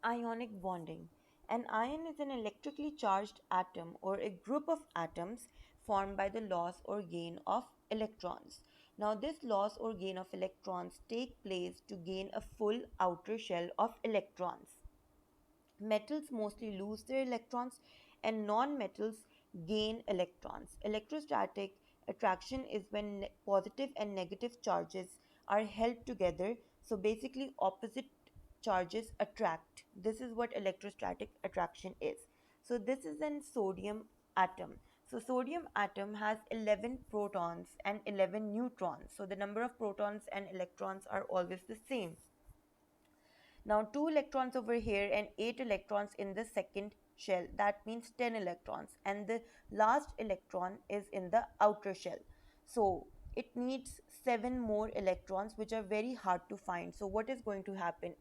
Ionic bonding. An ion is an electrically charged atom or a group of atoms formed by the loss or gain of electrons. Now, this loss or gain of electrons take place to gain a full outer shell of electrons. Metals mostly lose their electrons and non-metals gain electrons. Electrostatic attraction is when positive and negative charges are held together. So basically opposite charges attract. This is what electrostatic attraction is. So this is an sodium atom. So sodium atom has 11 protons and 11 neutrons. So the number of protons and electrons are always the same. Now, 2 electrons over here and 8 electrons in the second shell. That means 10 electrons. And the last electron is in the outer shell. So, it needs 7 more electrons, which are very hard to find. So, what is going to happen?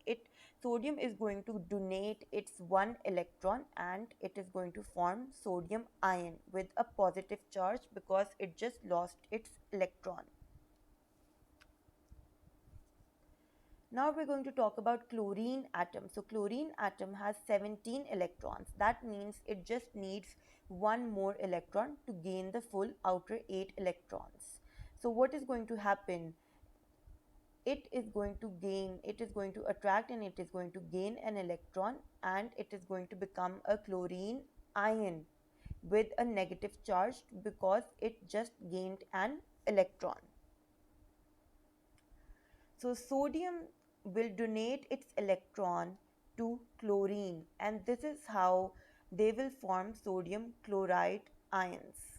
Sodium is going to donate its 1 electron and it is going to form sodium ion with a positive charge because it just lost its electron. Now we're going to talk about chlorine atom. So chlorine atom has 17 electrons. That means it just needs one more electron to gain the full outer 8 electrons. So what is going to happen? It is going to attract and it is going to gain an electron and it is going to become a chlorine ion with a negative charge because it just gained an electron. So sodium will donate its electron to chlorine and this is how they will form sodium chloride ions.